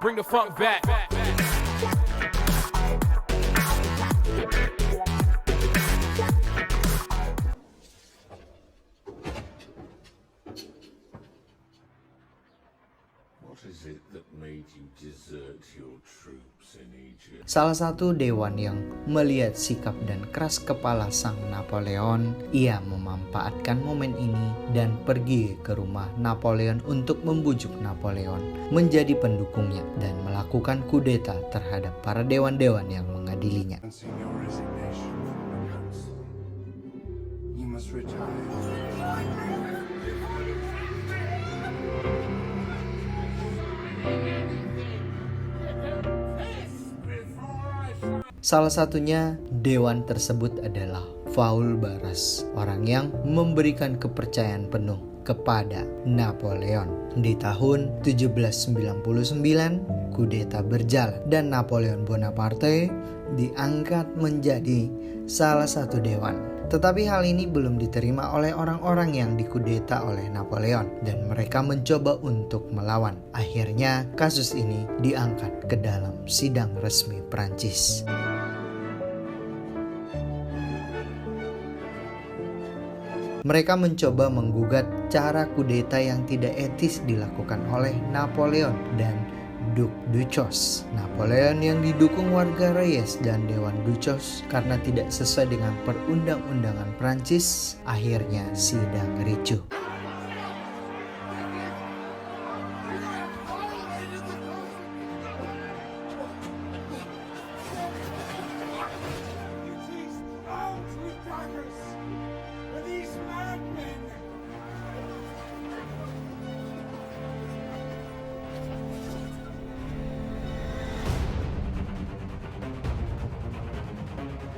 bring the funk back. What is it that made you desert your troops in Egypt? Salah satu dewan yang melihat sikap dan keras kepala sang Napoleon, ia memanfaatkan momen ini dan pergi ke rumah Napoleon untuk membujuk Napoleon menjadi pendukungnya dan melakukan kudeta terhadap para dewan-dewan yang mengadilinya. Your resignation from the council. You must retire. Salah satunya dewan tersebut adalah Faul Barras, orang yang memberikan kepercayaan penuh kepada Napoleon. Di tahun 1799, kudeta berjalan dan Napoleon Bonaparte diangkat menjadi salah satu dewan. Tetapi hal ini belum diterima oleh orang-orang yang dikudeta oleh Napoleon dan mereka mencoba untuk melawan. Akhirnya kasus ini diangkat ke dalam sidang resmi Prancis. Mereka mencoba menggugat cara kudeta yang tidak etis dilakukan oleh Napoleon dan Duc Duchos. Napoleon yang didukung warga Reyes dan Dewan Duchos karena tidak sesuai dengan perundang-undangan Prancis, akhirnya sidang ricuh.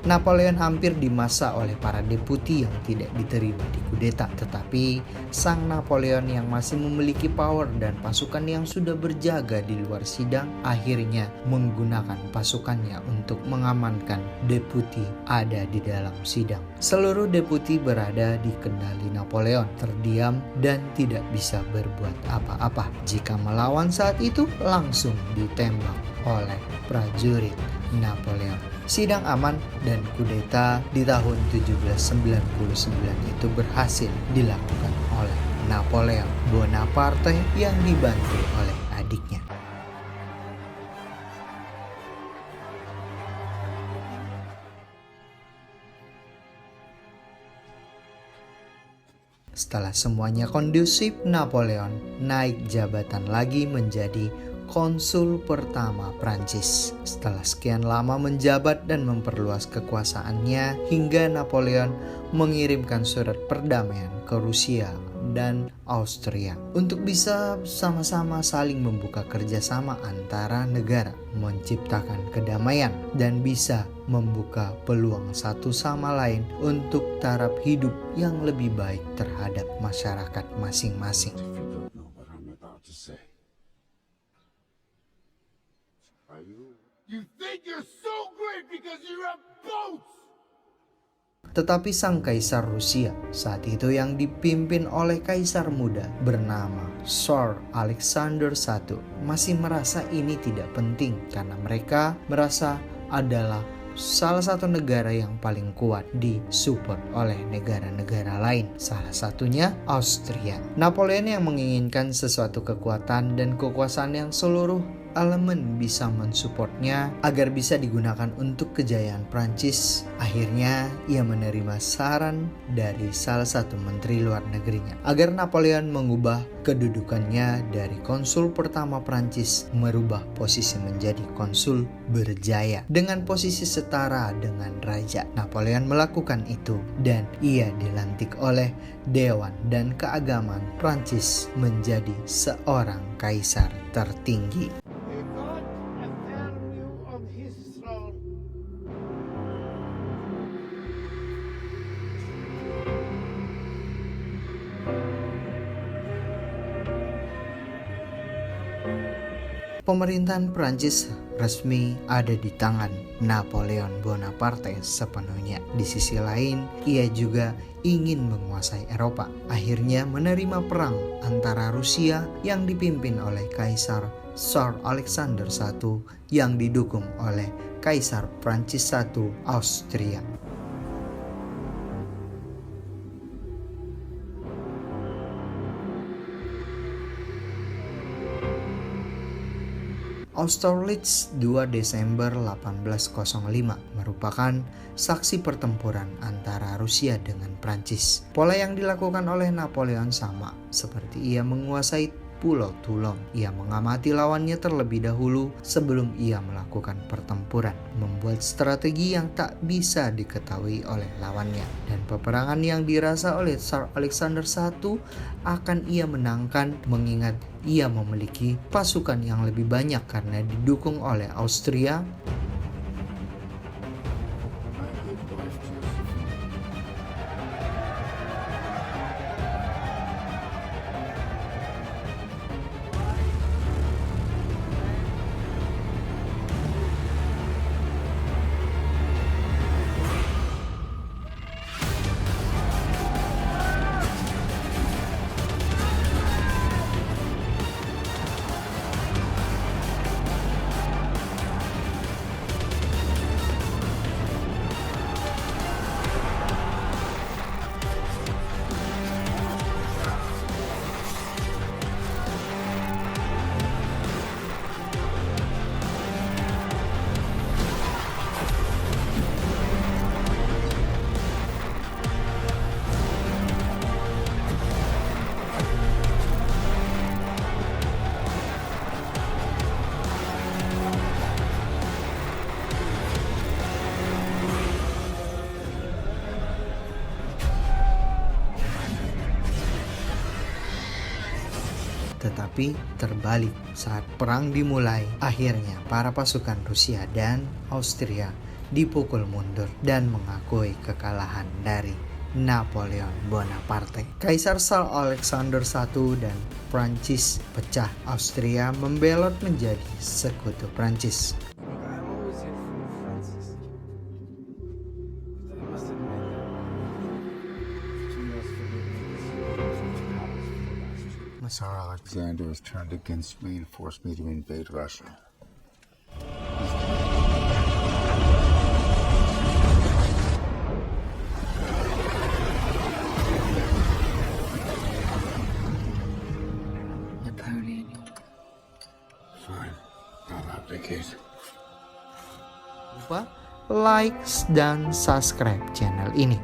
Napoleon hampir dimasa oleh para deputi yang tidak diterima di kudeta, tetapi sang Napoleon yang masih memiliki power dan pasukan yang sudah berjaga di luar sidang akhirnya menggunakan pasukannya untuk mengamankan deputi ada di dalam sidang. Seluruh deputi berada di kendali Napoleon, terdiam dan tidak bisa berbuat apa-apa. Jika melawan saat itu langsung ditembak oleh prajurit Napoleon. Sidang aman dan kudeta di tahun 1799 itu berhasil dilakukan oleh Napoleon Bonaparte yang dibantu oleh adiknya. Setelah semuanya kondusif, Napoleon naik jabatan lagi menjadi konsul pertama Prancis. Setelah sekian lama menjabat dan memperluas kekuasaannya hingga Napoleon mengirimkan surat perdamaian ke Rusia dan Austria untuk bisa sama-sama saling membuka kerjasama antara negara, menciptakan kedamaian dan bisa membuka peluang satu sama lain untuk taraf hidup yang lebih baik terhadap masyarakat masing-masing. You think you're so great because you have boats! Tetapi sang kaisar Rusia saat itu yang dipimpin oleh kaisar muda bernama Tsar Alexander I masih merasa ini tidak penting karena mereka merasa adalah salah satu negara yang paling kuat disupport oleh negara-negara lain, salah satunya Austria. Napoleon yang menginginkan sesuatu kekuatan dan kekuasaan yang seluruh elemen bisa mensupportnya agar bisa digunakan untuk kejayaan Prancis. Akhirnya ia menerima saran dari salah satu menteri luar negerinya agar Napoleon mengubah kedudukannya dari konsul pertama Prancis merubah posisi menjadi konsul berjaya dengan posisi setara dengan raja. Napoleon melakukan itu dan ia dilantik oleh Dewan dan Keagamaan Prancis menjadi seorang kaisar tertinggi. Pemerintahan Prancis resmi ada di tangan Napoleon Bonaparte sepenuhnya. Di sisi lain, ia juga ingin menguasai Eropa. Akhirnya menerima perang antara Rusia yang dipimpin oleh Kaisar Tsar Alexander I yang didukung oleh Kaisar Prancis I Austria. Austerlitz 2 Desember 1805 merupakan saksi pertempuran antara Rusia dengan Prancis. Pola yang dilakukan oleh Napoleon sama seperti ia menguasai Pulau Toulon. Ia mengamati lawannya terlebih dahulu sebelum ia melakukan pertempuran, membuat strategi yang tak bisa diketahui oleh lawannya. Dan peperangan yang dirasa oleh Tsar Alexander I akan ia menangkan mengingat ia memiliki pasukan yang lebih banyak karena didukung oleh Austria, tetapi terbalik saat perang dimulai. Akhirnya para pasukan Rusia dan Austria dipukul mundur dan mengakui kekalahan dari Napoleon Bonaparte. Kaisar Tsar Alexander I dan Prancis pecah. Austria membelot menjadi sekutu Prancis. Tsar Alexander has turned against me and forced me to invade Russia. Napoleon. Fine, I'll abdicate. Lupa like dan subscribe channel ini.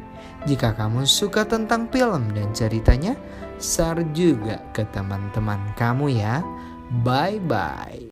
Jika kamu suka tentang film dan ceritanya, share juga ke teman-teman kamu ya. Bye bye.